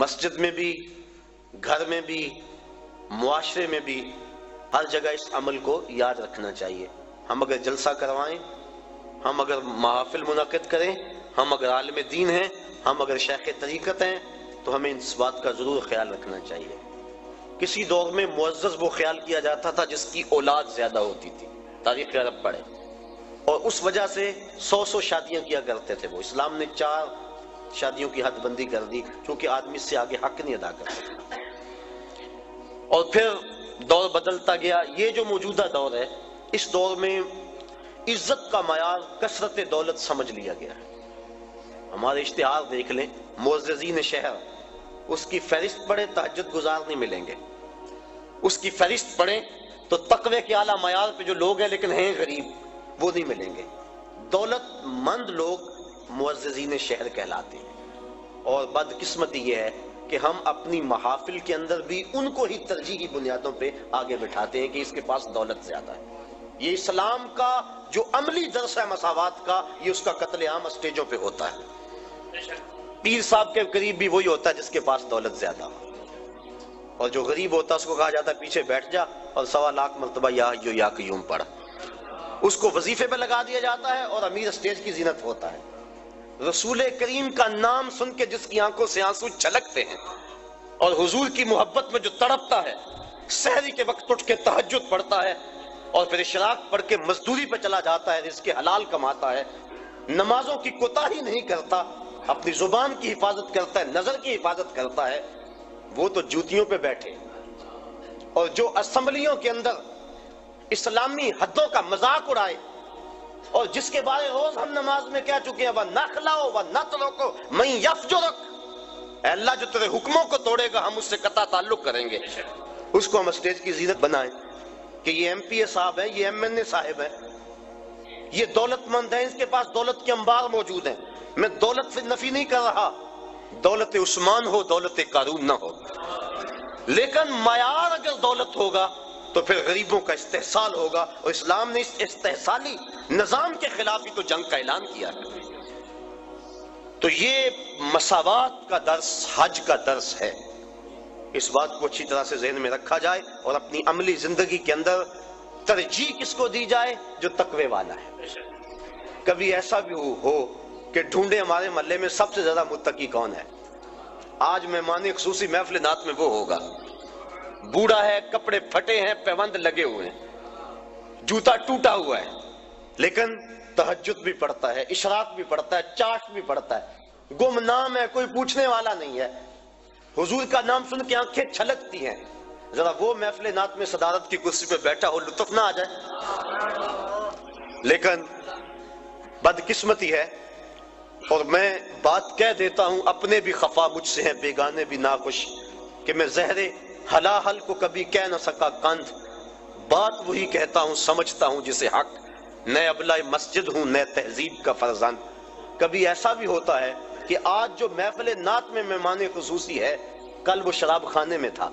مسجد میں بھی، گھر میں بھی، معاشرے میں بھی، ہر جگہ اس عمل کو یاد رکھنا چاہیے۔ ہم اگر جلسہ کروائیں، ہم اگر محافل منعقد کریں، ہم اگر عالم دین ہیں، ہم اگر شیخ طریقت ہیں، تو ہمیں اس بات کا ضرور خیال رکھنا چاہیے۔ کسی دور میں معزز وہ خیال کیا جاتا تھا جس کی اولاد زیادہ ہوتی تھی، تاریخ عرب پڑھے، اور اس وجہ سے 100 شادیاں کیا کرتے تھے وہ۔ اسلام نے 4 شادیوں کی حد بندی کر دی، چونکہ آدمی سے آگے حق نہیں ادا کر سکتا۔ اور پھر دور بدلتا گیا۔ یہ جو موجودہ دور ہے، اس دور میں عزت کا معیار کثرت دولت سمجھ لیا گیا ہے۔ ہمارے اشتہار دیکھ لیں، معززین شہر، اس کی فہرست پڑھیں، تہجد گزار نہیں ملیں گے۔ اس کی فہرست پڑھیں تو تقوی کے اعلیٰ معیار پہ جو لوگ ہیں لیکن ہیں غریب، وہ نہیں ملیں گے۔ دولت مند لوگ معززین شہر کہلاتے ہیں۔ اور بدقسمتی یہ ہے کہ ہم اپنی محافل کے اندر بھی ان کو ہی ترجیحی بنیادوں پہ آگے بٹھاتے ہیں کہ اس کے پاس دولت زیادہ ہے۔ یہ اسلام کا جو عملی درس ہے مساوات کا، یہ اس کا قتل عام اسٹیجوں پہ ہوتا ہے۔ پیر صاحب کے قریب بھی وہی ہوتا ہے جس کے پاس دولت زیادہ ہو، اور جو غریب ہوتا ہے اس کو کہا جاتا ہے پیچھے بیٹھ جا اور 1.25 لاکھ مرتبہ یا حی یا قیوم پڑھ۔ اس کو وظیفے پہ لگا دیا جاتا ہے اور امیر اسٹیج کی زینت ہوتا ہے۔ رسول کریم کا نام سن کے جس کی آنکھوں سے آنسو چھلکتے ہیں اور حضور کی محبت میں جو تڑپتا ہے، سحری کے وقت اٹھ کے تہجد پڑھتا ہے اور پھر اشراق پڑھ کے مزدوری پہ چلا جاتا ہے، رزق حلال کماتا ہے، نمازوں کی کوتاہی نہیں کرتا، اپنی زبان کی حفاظت کرتا ہے، نظر کی حفاظت کرتا ہے، وہ تو جوتیوں پہ بیٹھے۔ اور جو اسمبلیوں کے اندر اسلامی حدوں کا مذاق اڑائے اور جس کے بارے روز ہم نماز میں کہہ چکے ہیں، وَنَخْلَعُ وَنَتْرُكُ مَن يَفْجُرُكَ، اے اللہ جو تیرے حکموں کو توڑے گا ہم اس سے قطع تعلق کریں گے۔ اس کو ہم اسٹیج کی زینت بنائیں کہ یہ ایم پی اے صاحب ہیں، یہ ایم این اے صاحب ہیں، یہ دولت مند ہیں، اس کے پاس دولت کے انبار موجود ہیں۔ میں دولت سے نفی نہیں کر رہا، دولت عثمان ہو، دولت قارون نہ ہو، لیکن معیار اگر دولت ہوگا تو پھر غریبوں کا استحصال ہوگا، اور اسلام نے اس استحصالی نظام کے خلاف ہی تو جنگ کا اعلان کیا ہے۔ تو یہ مساوات کا درس حج کا درس ہے۔ اس بات کو اچھی طرح سے ذہن میں رکھا جائے اور اپنی عملی زندگی کے اندر ترجیح کس کو دی جائے؟ جو تقوی والا ہے۔ کبھی ایسا بھی ہو کہ ڈھونڈے ہمارے محلے میں سب سے زیادہ متقی کون ہے، آج مہمان خصوصی محفل نعت میں وہ ہوگا۔ بوڑھا ہے، کپڑے پھٹے ہیں، پیوند لگے ہوئے ہیں، جوتا ٹوٹا ہوا ہے، لیکن تہجد بھی پڑھتا ہے، اشراق بھی پڑھتا ہے، چاشت بھی پڑھتا ہے، گمنام ہے، کوئی پوچھنے والا نہیں ہے، حضور کا نام سن کے آنکھیں چھلکتی ہیں۔ ذرا وہ محفل نعت میں صدارت کی کرسی پہ بیٹھا ہو، لطف نہ آ جائے؟ لیکن بدقسمتی ہے، اور میں بات کہہ دیتا ہوں، اپنے بھی خفا مجھ سے ہیں، بیگانے بھی ناخوش، کہ میں زہر حلاحل کو کبھی کہہ نہ سکا کند، بات وہی کہتا ہوں سمجھتا ہوں جسے حق، نئے ابلہ مسجد ہوں نئے تہذیب کا فرزند۔ کبھی ایسا بھی ہوتا ہے کہ آج جو محفل نعت میں مہمان خصوصی ہے، کل وہ شراب خانے میں تھا،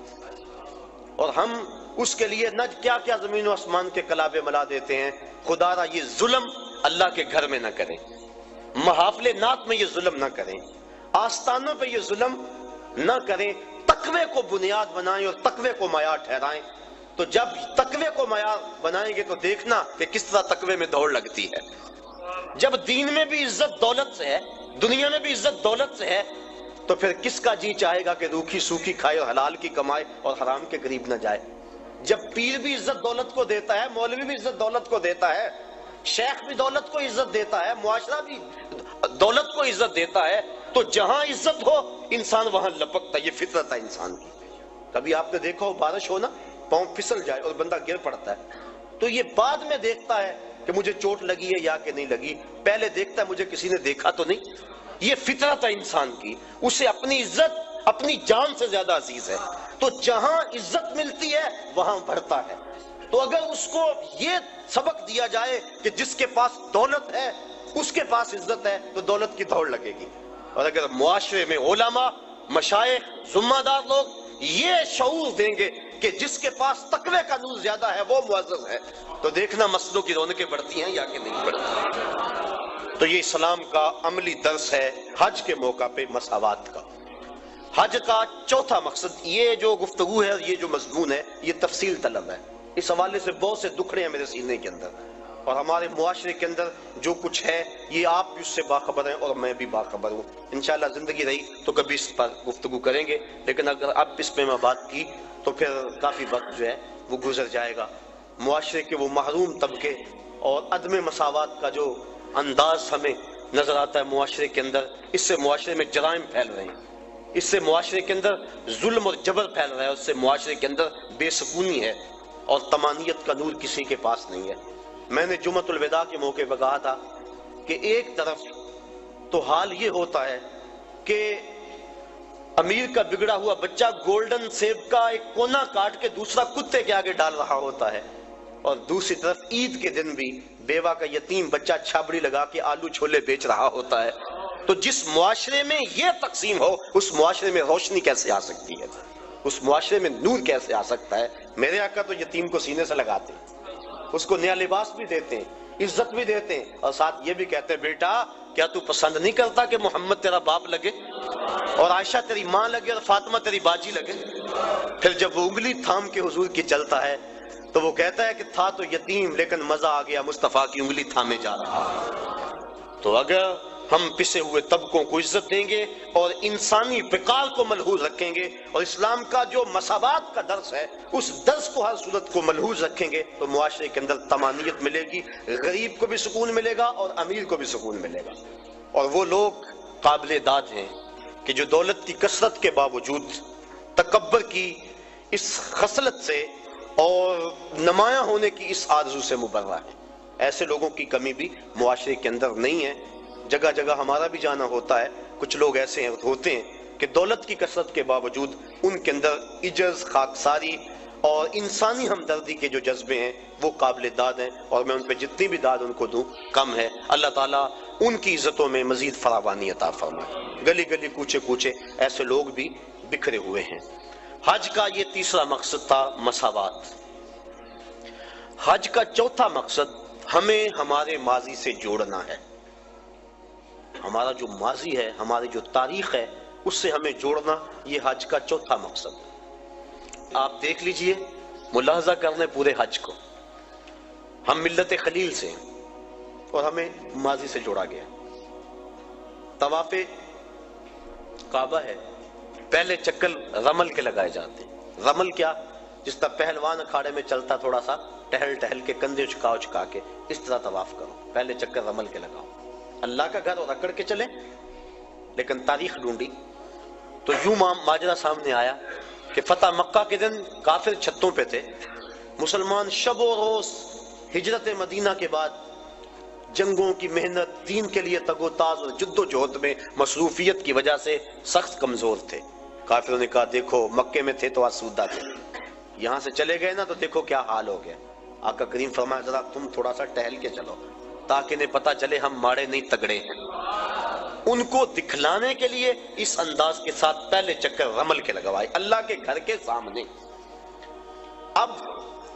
اور ہم اس کے لیے نہ کیا کیا زمین و آسمان کے کلابے ملا دیتے ہیں۔ خدا را یہ ظلم اللہ کے گھر میں نہ کریں، محافل نعت میں یہ ظلم نہ کریں، آستانوں پہ یہ ظلم نہ کریں، تقوی کو بنیاد بنائیں اور تقوی کو معیار ٹھہرائیں۔ تو جب تقوی کو معیار بنائیں گے تو دیکھنا کہ کس طرح تقوی میں دوڑ لگتی ہے۔ جب دین میں بھی عزت دولت سے ہے، دنیا میں بھی عزت دولت سے ہے، تو پھر کس کا جی چاہے گا کہ روکھی سوکھی کھائے اور حلال کی کمائے اور حرام کے قریب نہ جائے؟ جب پیر بھی عزت دولت کو دیتا ہے، مولوی بھی عزت دولت کو دیتا ہے، شیخ بھی دولت کو عزت دیتا ہے، معاشرہ بھی دولت کو عزت دیتا ہے، تو جہاں عزت ہو انسان وہاں لپکتا ہے۔ یہ فطرت ہے انسان کی۔ کبھی آپ نے دیکھا ہو بارش ہو نا، پاؤں پھسل جائے اور بندہ گر پڑتا ہے، تو یہ بعد میں دیکھتا ہے کہ مجھے چوٹ لگی ہے یا کہ نہیں لگی، پہلے دیکھتا ہے مجھے کسی نے دیکھا تو نہیں۔ یہ فطرت ہے انسان کی، اسے اپنی عزت اپنی جان سے زیادہ عزیز ہے، تو جہاں عزت ملتی ہے وہاں بڑھتا ہے۔ تو اگر اس کو یہ سبق دیا جائے کہ جس کے پاس دولت ہے اس کے پاس عزت ہے، تو دولت کی دوڑ لگے گی۔ اور اگر معاشرے میں علماء، مشائخ، ذمہ دار لوگ یہ شعور دیں گے کہ جس کے پاس تقوی کا نور زیادہ ہے وہ معزز ہے، تو دیکھنا مسجدوں کی رونقیں بڑھتی ہیں یا کہ نہیں بڑھتی۔ تو یہ اسلام کا عملی درس ہے حج کے موقع پہ مساوات کا۔ حج کا چوتھا مقصد، یہ جو گفتگو ہے، یہ جو مضمون ہے، یہ تفصیل طلب ہے. اس حوالے سے بہت سے دکھڑے ہیں میرے سینے کے اندر، اور ہمارے معاشرے کے اندر جو کچھ ہے یہ آپ بھی اس سے باخبر ہیں اور میں بھی باخبر ہوں. انشاءاللہ زندگی رہی تو کبھی اس پر گفتگو کریں گے، لیکن اگر اب اس پہ میں بات کی تو پھر کافی وقت جو ہے وہ گزر جائے گا. معاشرے کے وہ محروم طبقے اور عدم مساوات کا جو انداز ہمیں نظر آتا ہے معاشرے کے اندر، اس سے معاشرے میں جرائم پھیل رہے ہیں، اس سے معاشرے کے اندر ظلم اور جبر پھیل رہا ہے، اس سے معاشرے کے اندر بے سکونی ہے اور طمانیت کا نور کسی کے پاس نہیں ہے. میں نے جمعۃ الوداع کے موقع پر کہا تھا کہ ایک طرف تو حال یہ ہوتا ہے کہ امیر کا بگڑا ہوا بچہ گولڈن سیب کا ایک کونا کاٹ کے دوسرا کتے کے آگے ڈال رہا ہوتا ہے، اور دوسری طرف عید کے دن بھی بیوہ کا یتیم بچہ چھابڑی لگا کے آلو چھولے بیچ رہا ہوتا ہے. تو جس معاشرے میں یہ تقسیم ہو اس معاشرے میں روشنی کیسے آ سکتی ہے، اس معاشرے میں نور کیسے آ سکتا ہے؟ میرے آقا تو یتیم کو سینے سے لگاتے ہیں، اس کو نیا لباس بھی دیتے ہیں، عزت بھی دیتے ہیں، اور ساتھ یہ بھی کہتے ہیں بیٹا کیا تو پسند نہیں کرتا کہ محمد تیرا باپ لگے اور عائشہ تیری ماں لگے اور فاطمہ تیری باجی لگے؟ پھر جب وہ انگلی تھام کے حضور کی چلتا ہے تو وہ کہتا ہے کہ تھا تو یتیم لیکن مزہ آ گیا مصطفیٰ کی انگلی تھامے جا رہا. تو اگر ہم پسے ہوئے طبقوں کو عزت دیں گے اور انسانی بقال کو ملحوظ رکھیں گے اور اسلام کا جو مساوات کا درس ہے اس درس کو ہر صورت کو ملحوظ رکھیں گے تو معاشرے کے اندر طمانیت ملے گی، غریب کو بھی سکون ملے گا اور امیر کو بھی سکون ملے گا. اور وہ لوگ قابل داد ہیں کہ جو دولت کی کثرت کے باوجود تکبر کی اس خصلت سے اور نمایاں ہونے کی اس آرزو سے مبرہ ہے. ایسے لوگوں کی کمی بھی معاشرے کے اندر نہیں ہے. جگہ جگہ ہمارا بھی جانا ہوتا ہے، کچھ لوگ ایسے ہوتے ہیں کہ دولت کی کثرت کے باوجود ان کے اندر عجز، خاکساری اور انسانی ہمدردی کے جو جذبے ہیں وہ قابل داد ہیں، اور میں ان پہ جتنی بھی داد ان کو دوں کم ہے. اللہ تعالیٰ ان کی عزتوں میں مزید فراوانی عطا فرمائے. گلی گلی کوچے کوچے ایسے لوگ بھی بکھرے ہوئے ہیں. حج کا یہ تیسرا مقصد تھا مساوات. حج کا چوتھا مقصد ہمیں ہمارے ماضی سے جوڑنا ہے. ہمارا جو ماضی ہے، ہماری جو تاریخ ہے، اس سے ہمیں جوڑنا، یہ حج کا چوتھا مقصد. آپ دیکھ لیجئے، ملاحظہ کرنے پورے حج کو، ہم ملت خلیل سے ہیں اور ہمیں ماضی سے جوڑا گیا. طواف کعبہ ہے، پہلے چکر رمل کے لگائے جاتے ہیں. رمل کیا؟ جس طرح پہلوان اکھاڑے میں چلتا تھوڑا سا ٹہل ٹہل کے کندھے چکا کے اس طرح طواف کرو، پہلے چکر رمل کے لگاؤ. اللہ کا گھر اور اکڑ کے چلے. لیکن تاریخ ڈھونڈی تو یوں ماجرا سامنے آیا کہ فتح مکہ کے دن کافر چھتوں پہ تھے، مسلمان شب و روز ہجرت مدینہ کے بعد جنگوں کی محنت، دین کے لیے تگ و تاز اور جد و جہد میں مصروفیت کی وجہ سے سخت کمزور تھے. کافروں نے کہا دیکھو مکے میں تھے تو آسودہ تھے، یہاں سے چلے گئے نا تو دیکھو کیا حال ہو گیا. آقا کریم فرمایا ذرا تم تھوڑا سا ٹہل کے چلو تاکہ انہیں پتہ چلے ہم ماڑے نہیں تگڑے ہیں. ان کو دکھلانے کے لیے اس انداز کے ساتھ پہلے چکر رمل کے لگوائے اللہ کے گھر کے سامنے. اب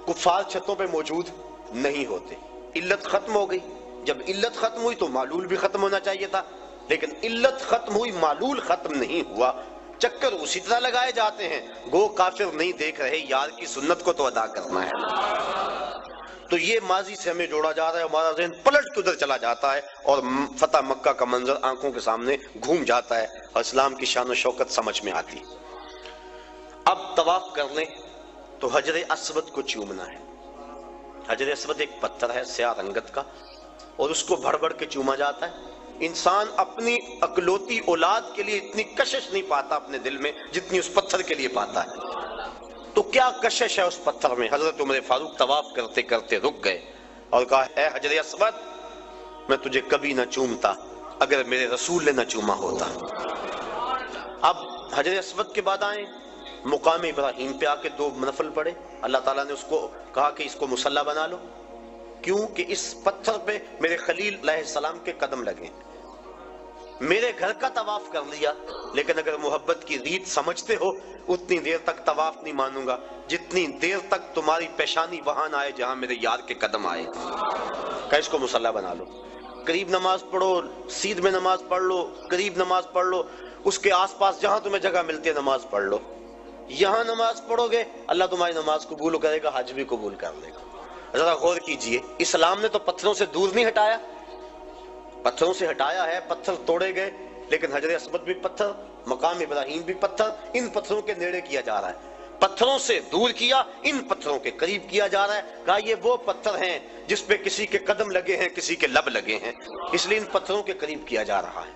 کفار چھتوں پہ موجود نہیں ہوتے، علت ختم ہو گئی. جب علت ختم ہوئی تو معلول بھی ختم ہونا چاہیے تھا، لیکن علت ختم ہوئی معلول ختم نہیں ہوا. چکر اسی طرح لگائے جاتے ہیں، گو کافر نہیں دیکھ رہے، یار کی سنت کو تو ادا کرنا ہے. تو یہ ماضی سے ہمیں جوڑا جا رہا ہے، ہمارا ذہن پلٹ کے ادھر چلا جاتا ہے اور فتح مکہ کا منظر آنکھوں کے سامنے گھوم جاتا ہے اور اسلام کی شان و شوکت سمجھ میں آتی. اب طواف کر لیں تو حجر اسود کو چومنا ہے. حجر اسود ایک پتھر ہے سیاہ رنگت کا اور اس کو بھڑ بھڑ کے چوما جاتا ہے. انسان اپنی اکلوتی اولاد کے لیے اتنی کشش نہیں پاتا اپنے دل میں جتنی اس پتھر کے لیے پاتا ہے. تو کیا کشش ہے اس پتھر میں؟ حضرت عمر فاروق طواف کرتے کرتے رک گئے اور کہا اے حجر اسود، میں تجھے کبھی نہ چومتا اگر میرے رسول نے نہ چوما ہوتا. اب حجر اسود کے بعد آئیں مقام ابراہیم پہ آ کے 2 نفل پڑھے. اللہ تعالیٰ نے اس کو کہا کہ اس کو مصلی بنا لو. کیوں کہ اس پتھر پہ میرے خلیل علیہ السلام کے قدم لگے. میرے گھر کا طواف کر لیا، لیکن اگر محبت کی ریت سمجھتے ہو اتنی دیر تک طواف نہیں مانوں گا جتنی دیر تک تمہاری پیشانی وہاں نہ آئے جہاں میرے یار کے قدم آئے. کہ اس کو مصلی بنا لو. قریب نماز پڑھو، سیدھ میں نماز پڑھ لو، قریب نماز پڑھ لو، اس کے آس پاس جہاں تمہیں جگہ ملتی ہے نماز پڑھ لو. یہاں نماز پڑھو گے اللہ تمہاری نماز قبول کرے گا، حج بھی قبول کر لے گا. ذرا غور کیجئے، اسلام نے تو پتھروں سے دور نہیں ہٹایا، پتھروں سے ہٹایا ہے، پتھر توڑے گئے، لیکن حجر اسود بھی پتھر، مقام ابراہیم بھی پتھر، ان پتھروں کے نیڑے کیا جا رہا ہے. پتھروں سے دور کیا، ان پتھروں کے قریب کیا جا رہا ہے. کہا یہ وہ پتھر ہیں جس پہ کسی کے قدم لگے ہیں، کسی کے لب لگے ہیں، اس لیے ان پتھروں کے قریب کیا جا رہا ہے.